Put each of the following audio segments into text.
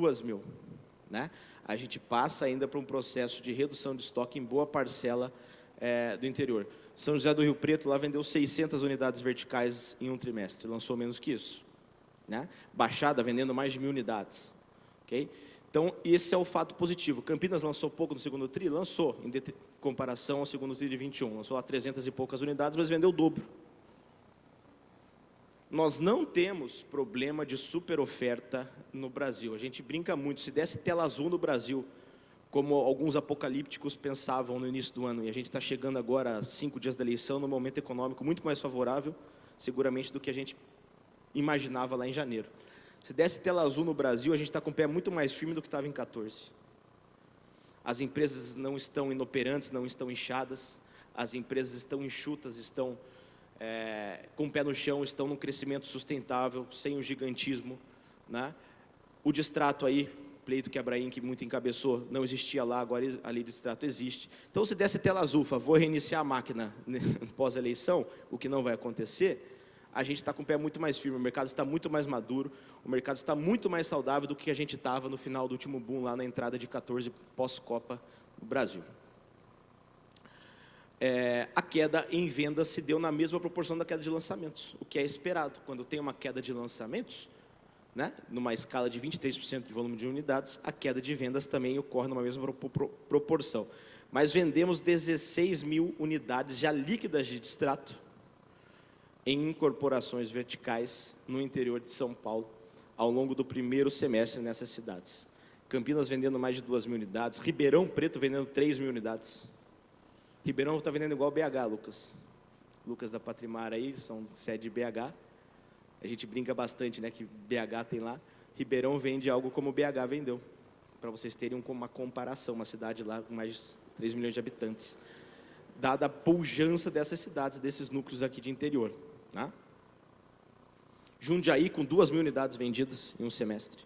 2.000, né? A gente passa ainda para um processo de redução de estoque em boa parcela do interior. São José do Rio Preto, lá vendeu 600 unidades verticais em um trimestre, lançou menos que isso, né? Baixada, vendendo mais de 1.000 unidades, ok? Então, esse é o fato positivo. Campinas lançou pouco no segundo tri? Lançou, em comparação ao segundo tri de 21. Lançou lá 300 e poucas unidades, mas vendeu o dobro. Nós não temos problema de super oferta no Brasil. A gente brinca muito, se desse tela azul no Brasil, como alguns apocalípticos pensavam no início do ano, e a gente está chegando agora a 5 dias da eleição, num momento econômico muito mais favorável, seguramente, do que a gente imaginava lá em janeiro. Se desse tela azul no Brasil, a gente está com o pé muito mais firme do que estava em 14. As empresas não estão inoperantes, não estão inchadas, as empresas estão enxutas, estão com o pé no chão, estão num crescimento sustentável, sem o gigantismo, né? O distrato aí, pleito que a Abraim, que muito encabeçou, não existia lá, agora a lei de distrato existe. Então, se desse tela azul, favor reiniciar a máquina pós-eleição, o que não vai acontecer, a gente está com o pé muito mais firme, o mercado está muito mais maduro, o mercado está muito mais saudável do que a gente estava no final do último boom, lá na entrada de 14 pós-Copa no Brasil. A queda em vendas se deu na mesma proporção da queda de lançamentos, o que é esperado. Quando tem uma queda de lançamentos, né, numa escala de 23% de volume de unidades, a queda de vendas também ocorre numa mesma proporção. Mas vendemos 16.000 unidades já líquidas de distrato em incorporações verticais no interior de São Paulo, ao longo do primeiro semestre nessas cidades. Campinas vendendo mais de 2.000 unidades, Ribeirão Preto vendendo 3.000 unidades. Ribeirão está vendendo igual BH, Lucas da Patrimar aí, são sede de BH. A gente brinca bastante, né, que BH tem lá. Ribeirão vende algo como BH vendeu, para vocês terem uma comparação, uma cidade lá com mais de 3 milhões de habitantes, dada a pujança dessas cidades, desses núcleos aqui de interior, né? Jundiaí com 2.000 unidades vendidas em um semestre,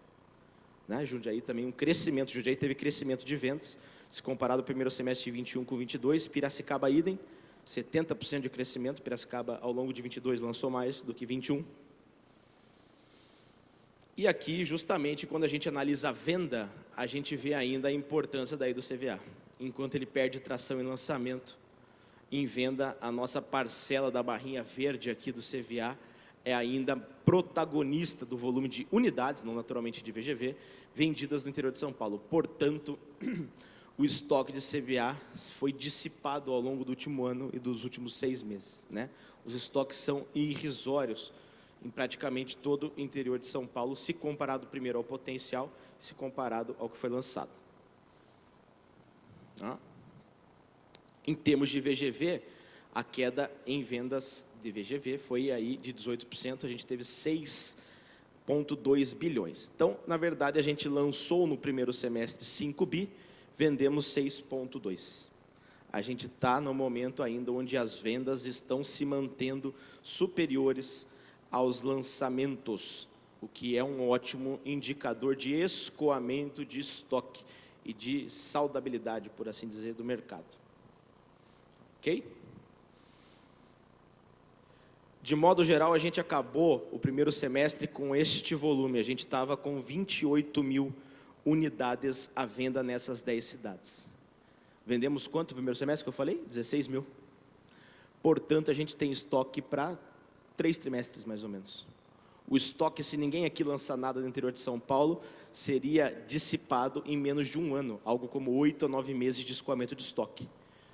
né? Jundiaí também um crescimento, Jundiaí teve crescimento de vendas, se comparado ao primeiro semestre de 21 com 22, Piracicaba idem, 70% de crescimento, Piracicaba ao longo de 22 lançou mais do que 21. E aqui, justamente, quando a gente analisa a venda, a gente vê ainda a importância daí do CVA. Enquanto ele perde tração em lançamento, em venda, a nossa parcela da barrinha verde aqui do CVA é ainda protagonista do volume de unidades, não naturalmente de VGV, vendidas no interior de São Paulo. Portanto, o estoque de CVA foi dissipado ao longo do último ano e dos últimos 6 meses, né? Os estoques são irrisórios em praticamente todo o interior de São Paulo, se comparado primeiro ao potencial, se comparado ao que foi lançado. Em termos de VGV, a queda em vendas de VGV foi aí de 18%, a gente teve 6,2 bilhões. Então, na verdade, a gente lançou no primeiro semestre 5 bi, vendemos 6,2. A gente está no momento ainda onde as vendas estão se mantendo superiores aos lançamentos, o que é um ótimo indicador de escoamento de estoque e de saudabilidade, por assim dizer, do mercado. Ok? De modo geral, a gente acabou o primeiro semestre com este volume. A gente estava com 28.000 unidades à venda nessas 10 cidades. Vendemos quanto no primeiro semestre que eu falei? 16.000. Portanto, a gente tem estoque para 3 trimestres, mais ou menos. O estoque, se ninguém aqui lançar nada no interior de São Paulo, seria dissipado em menos de um ano, algo como 8 a 9 meses de escoamento de estoque.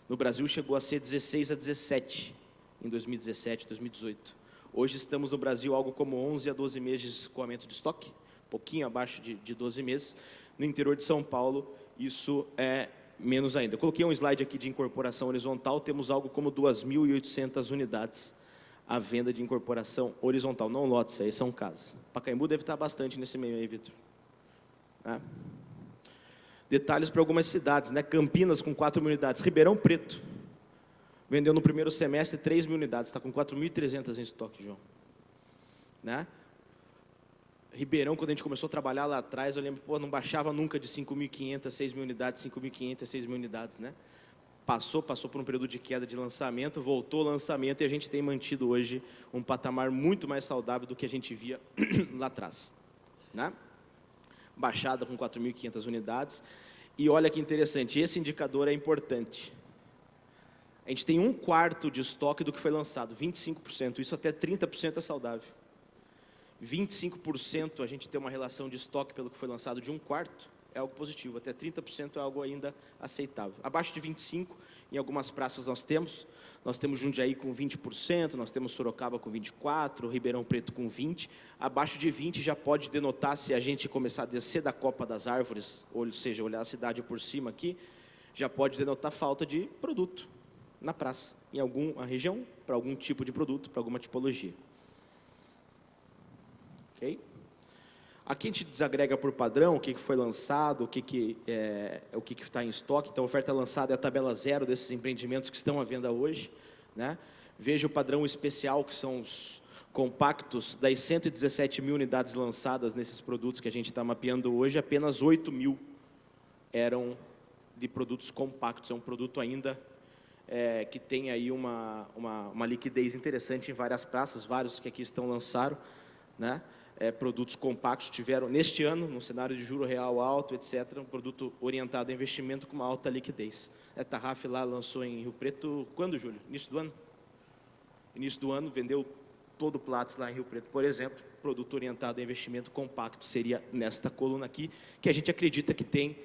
No Brasil, chegou a ser 16 a 17, em 2017, 2018. Hoje, estamos no Brasil algo como 11 a 12 meses de escoamento de estoque, pouquinho abaixo de 12 meses. No interior de São Paulo, isso é menos ainda. Eu coloquei um slide aqui de incorporação horizontal, temos algo como 2.800 unidades à venda de incorporação horizontal, não lotes, aí são casas. Pacaembu deve estar bastante nesse meio aí, Vitor. Detalhes para algumas cidades, né? Campinas com 4.000 unidades, Ribeirão Preto vendeu no primeiro semestre 3.000 unidades, está com 4.300 em estoque, João, né? Ribeirão, quando a gente começou a trabalhar lá atrás, eu lembro, pô, não baixava nunca de 5.500, 6.000 unidades, 5.500, 6.000 unidades, né? Passou por um período de queda de lançamento, voltou ao lançamento e a gente tem mantido hoje um patamar muito mais saudável do que a gente via lá atrás, né? Baixada com 4.500 unidades. E olha que interessante, esse indicador é importante. A gente tem 1/4 de estoque do que foi lançado, 25%, isso até 30% é saudável. 25% a gente tem uma relação de estoque pelo que foi lançado de 1/4, é algo positivo, até 30% é algo ainda aceitável. Abaixo de 25%, em algumas praças nós temos Jundiaí com 20%, nós temos Sorocaba com 24%, Ribeirão Preto com 20%, abaixo de 20% já pode denotar, se a gente começar a descer da copa das árvores, ou seja, olhar a cidade por cima aqui, já pode denotar falta de produto na praça, em alguma região, para algum tipo de produto, para alguma tipologia. Ok? Aqui a gente desagrega por padrão o que foi lançado, o que está em estoque. Então, a oferta lançada é a tabela 0 desses empreendimentos que estão à venda hoje, né? Veja o padrão especial, que são os compactos. Das 117 mil unidades lançadas nesses produtos que a gente está mapeando hoje, apenas 8 mil eram de produtos compactos. É um produto ainda que tem aí uma liquidez interessante em várias praças, vários que aqui estão lançaram, né? Produtos compactos tiveram, neste ano, no cenário de juro real alto, etc., um produto orientado a investimento com uma alta liquidez. A Tarraf lá lançou em Rio Preto, quando, Júlio? Início do ano? Início do ano, vendeu todo o Platts lá em Rio Preto, por exemplo. Produto orientado a investimento compacto seria nesta coluna aqui, que a gente acredita que tem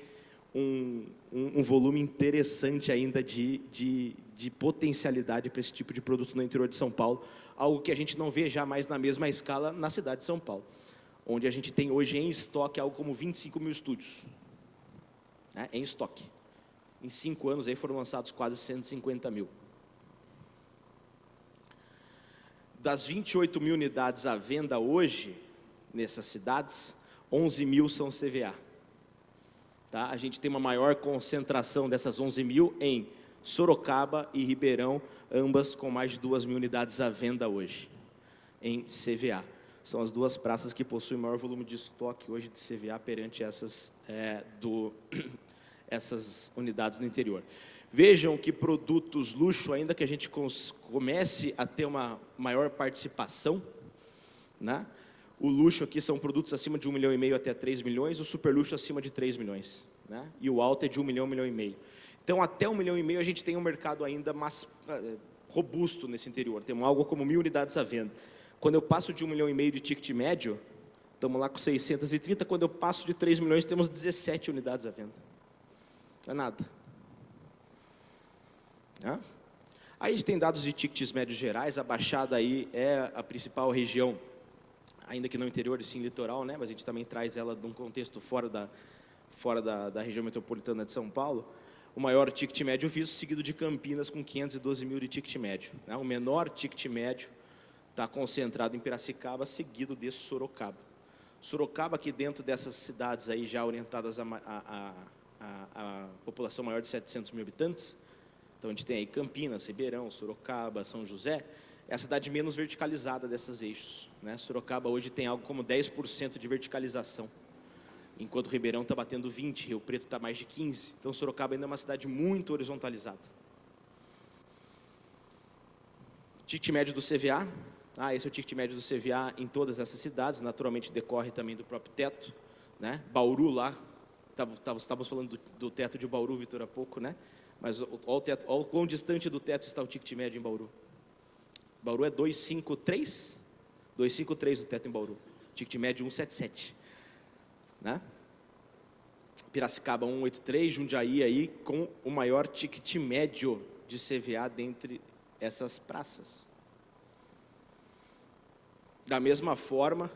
um volume interessante ainda de potencialidade para esse tipo de produto no interior de São Paulo, algo que a gente não vê já mais na mesma escala na cidade de São Paulo, onde a gente tem hoje em estoque algo como 25 mil estúdios, né, em estoque. Em 5 anos aí foram lançados quase 150 mil. Das 28 mil unidades à venda hoje, nessas cidades, 11 mil são CVA. Tá? A gente tem uma maior concentração dessas 11 mil em Sorocaba e Ribeirão, ambas com mais de 2 mil unidades à venda hoje, em CVA. São as duas praças que possuem maior volume de estoque hoje de CVA perante essas unidades no interior. Vejam que produtos luxo, ainda que a gente comece a ter uma maior participação, né? O luxo aqui são produtos acima de 1,5 milhão até 3 milhões, o super luxo acima de 3 milhões, né? E o alto é de 1 milhão, 1,5 milhão. Então, até 1,5 milhão a gente tem um mercado ainda mais robusto nesse interior, temos algo como 1.000 unidades à venda. Quando eu passo de 1,5 milhão de ticket médio, estamos lá com 630, quando eu passo de 3 milhões, temos 17 unidades à venda. Não é nada. Aí a gente tem dados de tickets médios gerais, a Baixada aí é a principal região, ainda que no interior, sim, litoral, né? Mas a gente também traz ela de um contexto fora da região metropolitana de São Paulo. O maior ticket médio visto, seguido de Campinas, com 512 mil de ticket médio, né? O menor ticket médio está concentrado em Piracicaba, seguido de Sorocaba. Sorocaba, aqui dentro dessas cidades aí já orientadas a população maior de 700 mil habitantes, então a gente tem aí Campinas, Ribeirão, Sorocaba, São José, é a cidade menos verticalizada desses eixos, né? Sorocaba hoje tem algo como 10% de verticalização, enquanto Ribeirão está batendo 20%, Rio Preto está mais de 15%, então Sorocaba ainda é uma cidade muito horizontalizada. Ticket médio do CVA, esse é o ticket médio do CVA em todas essas cidades, naturalmente decorre também do próprio teto, né? Bauru lá, estávamos falando do teto de Bauru, Vitor, há pouco, né? Mas olha o quão distante do teto está o ticket médio em Bauru. Bauru é 253, 253 do teto em Bauru, ticket médio 177, né? Piracicaba 183, Jundiaí aí com o maior ticket médio de CVA dentre essas praças. Da mesma forma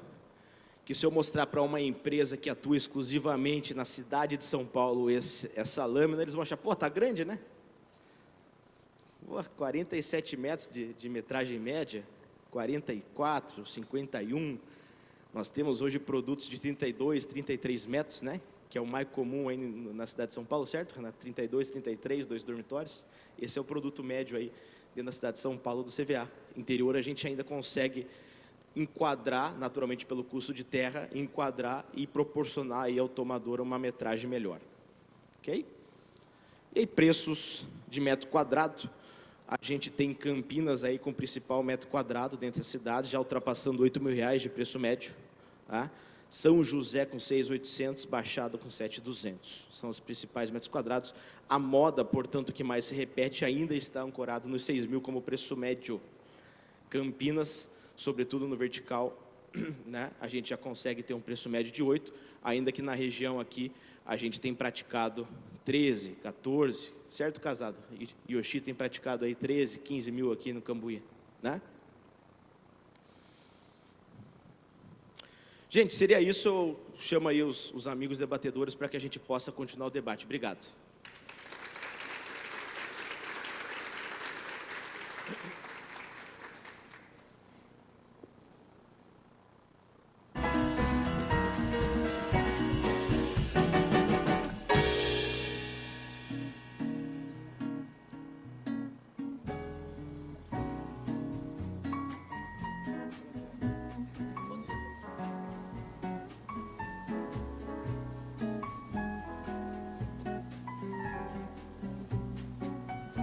que se eu mostrar para uma empresa que atua exclusivamente na cidade de São Paulo essa lâmina, eles vão achar, pô, tá grande, né? 47 metros de metragem média, 44, 51. Nós temos hoje produtos de 32, 33 metros, né? Que é o mais comum aí na cidade de São Paulo, certo, Renato? 32, 33, 2 dormitórios. Esse é o produto médio aí dentro da cidade de São Paulo do CVA. Interior a gente ainda consegue enquadrar, naturalmente pelo custo de terra, enquadrar e proporcionar aí ao tomador uma metragem melhor. Ok? E aí, preços de metro quadrado. A gente tem Campinas aí com o principal metro quadrado dentro da cidade, já ultrapassando R$8.000 de preço médio. Tá? São José com 6.800, Baixada com 7.200. São os principais metros quadrados. A moda, portanto, que mais se repete, ainda está ancorado nos 6.000 como preço médio. Campinas, sobretudo no vertical, né, a gente já consegue ter um preço médio de 8, ainda que na região aqui a gente tem praticado 13, 14, certo, Casado? Yoshi tem praticado aí 13, 15 mil aqui no Cambuí, né? Gente, seria isso. Eu chamo aí os amigos debatedores para que a gente possa continuar o debate. Obrigado.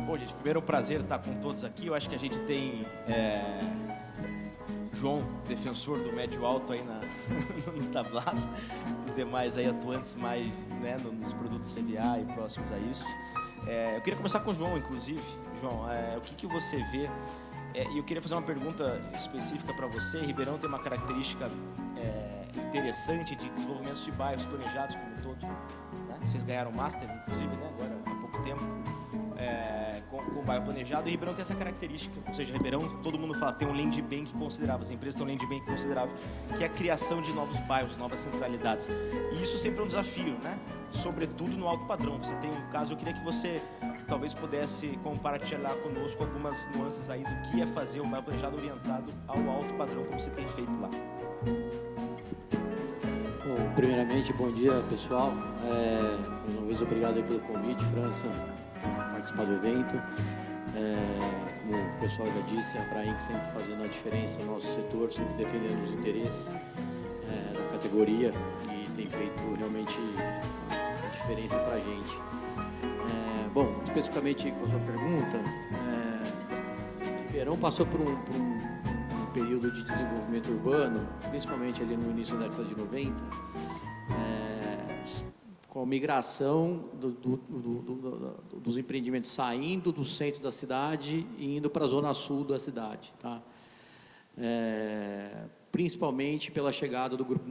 Bom, gente, primeiro é um prazer estar com todos aqui. Eu acho que a gente tem João, defensor do médio alto aí no tablado, os demais aí atuantes mais, né, nos produtos CBA e próximos a isso. Eu queria começar com o João, inclusive. João, o que você vê? E eu queria fazer uma pergunta específica para você. Ribeirão tem uma característica interessante de desenvolvimento de bairros planejados como um todo, né? Vocês ganharam o Master, inclusive, né, agora há pouco tempo. Com o bairro planejado, e Ribeirão tem essa característica, ou seja, Ribeirão, todo mundo fala, tem um land bank considerável, as empresas têm um land bank considerável, que é a criação de novos bairros, novas centralidades, e isso sempre é um desafio, né? Sobretudo no alto padrão. Você tem um caso, eu queria que você talvez pudesse compartilhar conosco algumas nuances aí do que é fazer um bairro planejado orientado ao alto padrão, como você tem feito lá. Bom, primeiramente, bom dia, pessoal. Mais uma vez, obrigado aí pelo convite, França, participar do evento. Como o pessoal já disse, a Prainc sempre fazendo a diferença no nosso setor, sempre defendendo os interesses da categoria e tem feito realmente a diferença para a gente. Bom, especificamente com a sua pergunta, Ribeirão passou por um período de desenvolvimento urbano, principalmente ali no início da década de 90, com a migração dos empreendimentos saindo do centro da cidade e indo para a zona sul da cidade, tá? Principalmente pela chegada do grupo